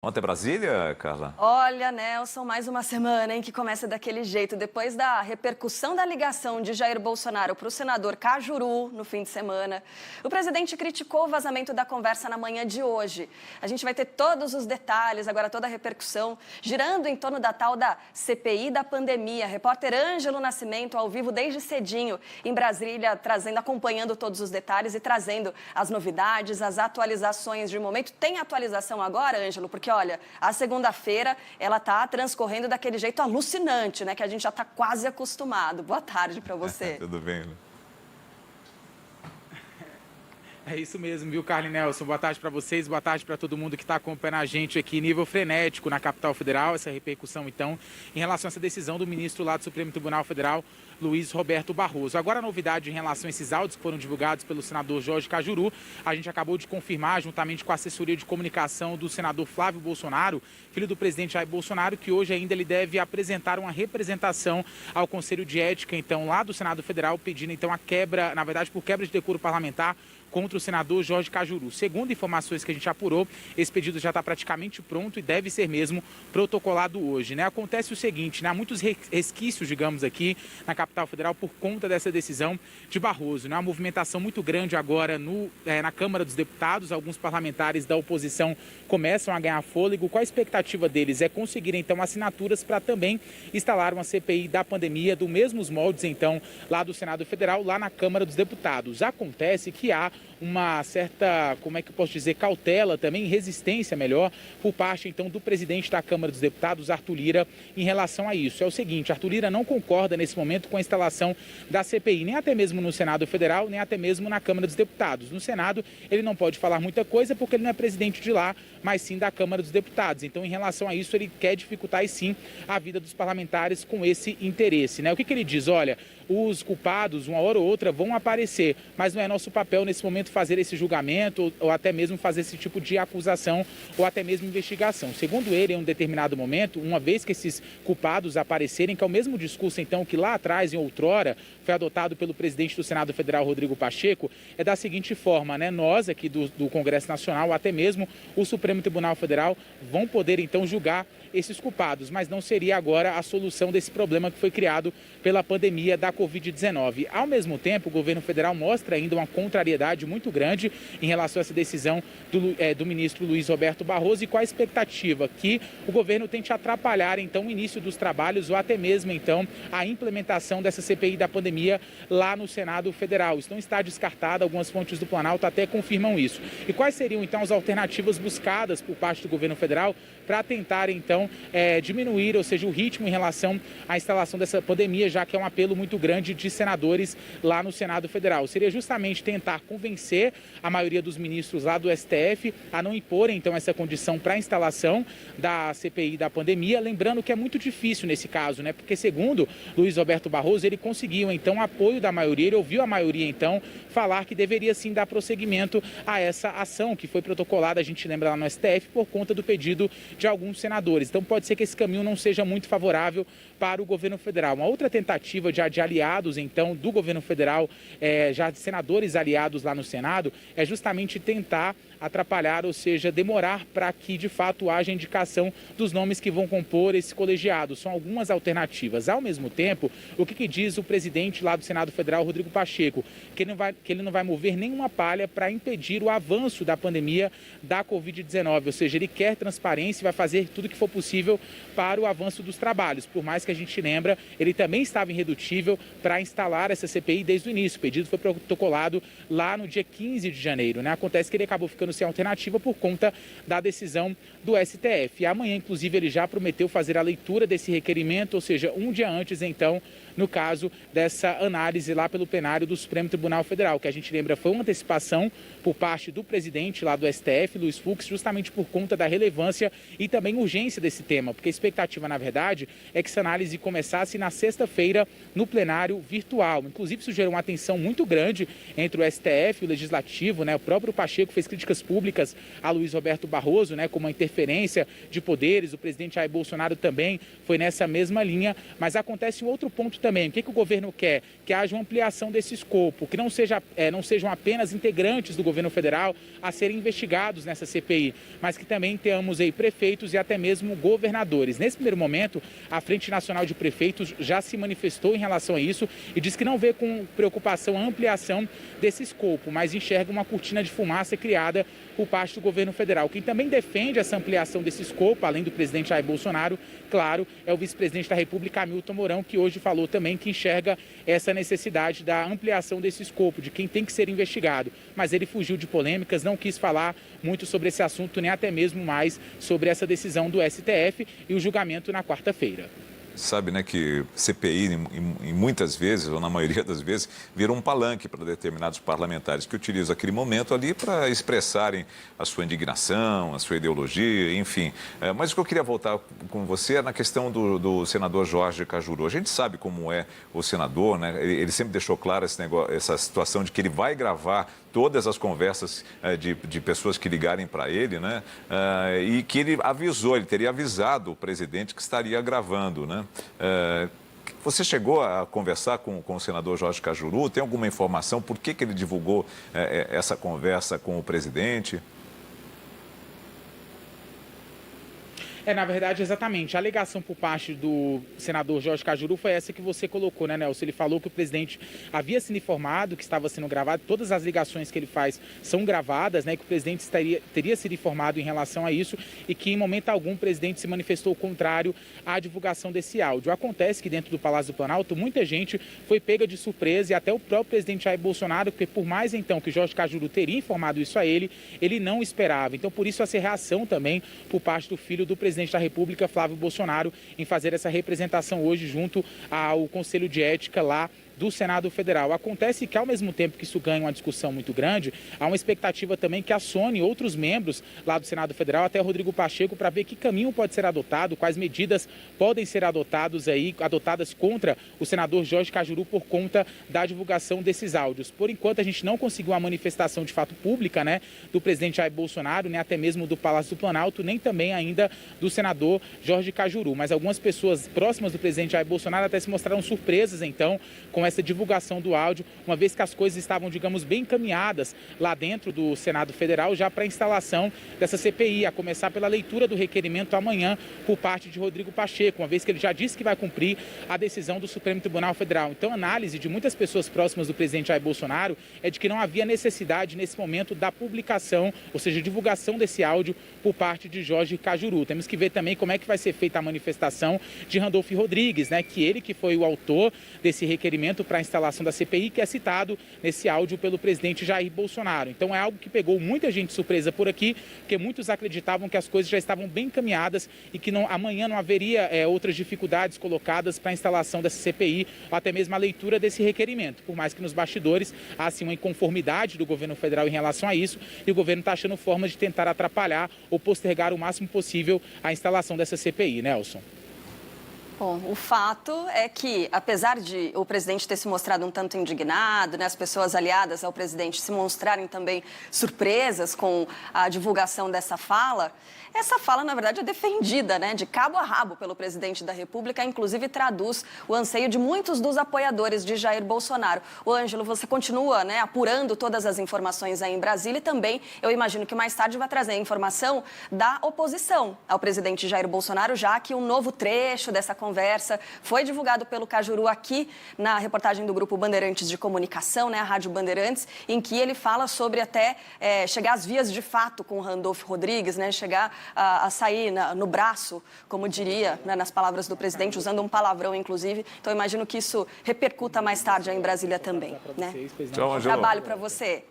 Ontem Brasília, Carla? Olha, Nelson, mais uma semana, hein, que começa daquele jeito. Depois da repercussão da ligação de Jair Bolsonaro para o senador Cajuru no fim de semana, o presidente criticou o vazamento da conversa na manhã de hoje. A gente vai ter todos os detalhes, agora toda a repercussão, girando em torno da tal da CPI da pandemia. Repórter Ângelo Nascimento, ao vivo desde cedinho em Brasília, acompanhando todos os detalhes e trazendo as novidades, as atualizações de momento. Tem atualização agora, Ângelo? Porque olha, a segunda-feira, ela está transcorrendo daquele jeito alucinante, né? Que a gente já está quase acostumado. Boa tarde para você. Tudo bem, Lu? É isso mesmo, viu, Carla e Nelson? Boa tarde para vocês, boa tarde para todo mundo que está acompanhando a gente aqui, nível frenético na capital federal, essa repercussão, então, em relação a essa decisão do ministro lá do Supremo Tribunal Federal, Luiz Roberto Barroso. Agora, a novidade em relação a esses áudios que foram divulgados pelo senador Jorge Cajuru, a gente acabou de confirmar, juntamente com a assessoria de comunicação do senador Flávio Bolsonaro, filho do presidente Jair Bolsonaro, que hoje ainda ele deve apresentar uma representação ao Conselho de Ética, então, lá do Senado Federal, pedindo, então, a quebra, na verdade, por quebra de decoro parlamentar, contra o senador Jorge Cajuru. Segundo informações que a gente apurou, esse pedido já está praticamente pronto e deve ser mesmo protocolado hoje, né? Acontece o seguinte, né? Há muitos resquícios, digamos, aqui na capital federal por conta dessa decisão de Barroso, né? Uma movimentação muito grande agora na Câmara dos Deputados. Alguns parlamentares da oposição começam a ganhar fôlego. Qual a expectativa deles? É conseguir, então, assinaturas para também instalar uma CPI da pandemia, dos mesmos moldes, então, lá do Senado Federal, lá na Câmara dos Deputados. Acontece que há uma certa, como é que eu posso dizer, cautela também, resistência melhor, por parte então do presidente da Câmara dos Deputados, Arthur Lira, em relação a isso. É o seguinte, Arthur Lira não concorda nesse momento com a instalação da CPI, nem até mesmo no Senado Federal, nem até mesmo na Câmara dos Deputados. No Senado, ele não pode falar muita coisa porque ele não é presidente de lá, mas sim da Câmara dos Deputados. Então, em relação a isso, ele quer dificultar, e sim, a vida dos parlamentares com esse interesse, né? O que ele diz? Olha, os culpados, uma hora ou outra, vão aparecer, mas não é nosso papel nesse momento fazer esse julgamento ou até mesmo fazer esse tipo de acusação ou até mesmo investigação. Segundo ele, em um determinado momento, uma vez que esses culpados aparecerem, que é o mesmo discurso então que lá atrás, em outrora, foi adotado pelo presidente do Senado Federal, Rodrigo Pacheco, é da seguinte forma, né? Nós aqui do Congresso Nacional, até mesmo o Supremo Tribunal Federal, vão poder então julgar esses culpados, mas não seria agora a solução desse problema que foi criado pela pandemia da Covid-19. Ao mesmo tempo, o governo federal mostra ainda uma contrariedade muito grande em relação a essa decisão do ministro Luiz Roberto Barroso, e qual a expectativa? Que o governo tente atrapalhar então o início dos trabalhos ou até mesmo então a implementação dessa CPI da pandemia lá no Senado Federal. Isso não está descartado, algumas fontes do Planalto até confirmam isso. E quais seriam então as alternativas buscadas por parte do governo federal para tentar então diminuir, ou seja, o ritmo em relação à instalação dessa pandemia, já que é um apelo muito grande de senadores lá no Senado Federal? Seria justamente tentar convencer a maioria dos ministros lá do STF a não imporem então essa condição para a instalação da CPI da pandemia, lembrando que é muito difícil nesse caso, né? Porque segundo Luiz Roberto Barroso, ele conseguiu então apoio da maioria, ele ouviu a maioria então falar que deveria sim dar prosseguimento a essa ação que foi protocolada, a gente lembra lá no STF, por conta do pedido de alguns senadores. Então pode ser que esse caminho não seja muito favorável para o governo federal. Uma outra tentativa já de aliados então do governo federal, já de senadores aliados lá no Senado, é justamente tentar atrapalhar, ou seja, demorar para que de fato haja indicação dos nomes que vão compor esse colegiado. São algumas alternativas. Ao mesmo tempo, o que diz o presidente lá do Senado Federal, Rodrigo Pacheco? Que ele não vai mover nenhuma palha para impedir o avanço da pandemia da Covid-19, ou seja, ele quer transparência e vai fazer tudo o que for possível para o avanço dos trabalhos. Por mais que a gente lembra, ele também estava irredutível para instalar essa CPI desde o início. O pedido foi protocolado lá no dia 15 de janeiro, né? Acontece que ele acabou ficando sem alternativa por conta da decisão do STF. E amanhã, inclusive, ele já prometeu fazer a leitura desse requerimento, ou seja, um dia antes, então, no caso dessa análise lá pelo plenário do Supremo Tribunal Federal, que a gente lembra foi uma antecipação por parte do presidente lá do STF, Luiz Fux, justamente por conta da relevância e também urgência desse tema, porque a expectativa, na verdade, é que essa análise começasse na sexta-feira no plenário virtual. Inclusive, isso gerou uma tensão muito grande entre o STF e o Legislativo, né? O próprio Pacheco fez críticas contas públicas a Luiz Roberto Barroso, né, como a interferência de poderes. O presidente Jair Bolsonaro também foi nessa mesma linha, mas acontece um outro ponto também. O que o governo quer? Que haja uma ampliação desse escopo, que não sejam apenas integrantes do governo federal a serem investigados nessa CPI, mas que também tenhamos aí prefeitos e até mesmo governadores. Nesse primeiro momento, a Frente Nacional de Prefeitos já se manifestou em relação a isso e diz que não vê com preocupação a ampliação desse escopo, mas enxerga uma cortina de fumaça criada por parte do governo federal. Quem também defende essa ampliação desse escopo, além do presidente Jair Bolsonaro, claro, é o vice-presidente da República, Hamilton Mourão, que hoje falou também que enxerga essa necessidade da ampliação desse escopo, de quem tem que ser investigado. Mas ele fugiu de polêmicas, não quis falar muito sobre esse assunto, nem até mesmo mais sobre essa decisão do STF e o julgamento na quarta-feira. Sabe, né, que CPI, em muitas vezes, ou na maioria das vezes, vira um palanque para determinados parlamentares que utilizam aquele momento ali para expressarem a sua indignação, a sua ideologia, enfim. Mas o que eu queria voltar com você é na questão do senador Jorge Cajuru. A gente sabe como é o senador, né? Ele sempre deixou claro essa situação de que ele vai gravar todas as conversas de pessoas que ligarem para ele, né? E que ele teria avisado o presidente que estaria gravando, né? Você chegou a conversar com o senador Jorge Cajuru? Tem alguma informação? Por que ele divulgou essa conversa com o presidente? Na verdade, exatamente. A alegação por parte do senador Jorge Cajuru foi essa que você colocou, né, Nelson? Ele falou que o presidente havia sido informado que estava sendo gravado, todas as ligações que ele faz são gravadas, né, que o presidente teria sido informado em relação a isso e que em momento algum o presidente se manifestou contrário à divulgação desse áudio. Acontece que dentro do Palácio do Planalto muita gente foi pega de surpresa e até o próprio presidente Jair Bolsonaro, porque por mais então que Jorge Cajuru teria informado isso a ele não esperava. Então por isso essa reação também por parte do filho do presidente da República, Flávio Bolsonaro, em fazer essa representação hoje junto ao Conselho de Ética lá do Senado Federal. Acontece que, ao mesmo tempo que isso ganha uma discussão muito grande, há uma expectativa também que acione outros membros lá do Senado Federal, até Rodrigo Pacheco, para ver que caminho pode ser adotado, quais medidas podem ser adotadas contra o senador Jorge Cajuru por conta da divulgação desses áudios. Por enquanto, a gente não conseguiu uma manifestação de fato pública, né, do presidente Jair Bolsonaro, nem até mesmo do Palácio do Planalto, nem também ainda do senador Jorge Cajuru. Mas algumas pessoas próximas do presidente Jair Bolsonaro até se mostraram surpresas, então, com essa divulgação do áudio, uma vez que as coisas estavam, digamos, bem encaminhadas lá dentro do Senado Federal, já para a instalação dessa CPI, a começar pela leitura do requerimento amanhã por parte de Rodrigo Pacheco, uma vez que ele já disse que vai cumprir a decisão do Supremo Tribunal Federal. Então, a análise de muitas pessoas próximas do presidente Jair Bolsonaro é de que não havia necessidade, nesse momento, da publicação, ou seja, divulgação desse áudio por parte de Jorge Cajuru. Temos que ver também como é que vai ser feita a manifestação de Randolfo Rodrigues, né, que foi o autor desse requerimento para a instalação da CPI, que é citado nesse áudio pelo presidente Jair Bolsonaro. Então é algo que pegou muita gente surpresa por aqui, porque muitos acreditavam que as coisas já estavam bem encaminhadas e que amanhã não haveria outras dificuldades colocadas para a instalação dessa CPI, ou até mesmo a leitura desse requerimento. Por mais que nos bastidores há assim, uma inconformidade do governo federal em relação a isso, e o governo está achando formas de tentar atrapalhar ou postergar o máximo possível a instalação dessa CPI, Nelson. Bom, o fato é que, apesar de o presidente ter se mostrado um tanto indignado, né, as pessoas aliadas ao presidente se mostrarem também surpresas com a divulgação dessa fala, essa fala, na verdade, é defendida, né, de cabo a rabo pelo presidente da República, inclusive traduz o anseio de muitos dos apoiadores de Jair Bolsonaro. O Ângelo, você continua, né, apurando todas as informações aí em Brasília e também, eu imagino que mais tarde vai trazer a informação da oposição ao presidente Jair Bolsonaro, já que um novo trecho dessa conversa foi divulgado pelo Cajuru aqui na reportagem do Grupo Bandeirantes de Comunicação, né, a Rádio Bandeirantes, em que ele fala sobre até chegar às vias de fato com o Randolfo Rodrigues, né, chegar a sair no braço, como diria, né, nas palavras do presidente, usando um palavrão, inclusive. Então, imagino que isso repercuta mais tarde aí em Brasília também, né? Tchau, Trabalho para você.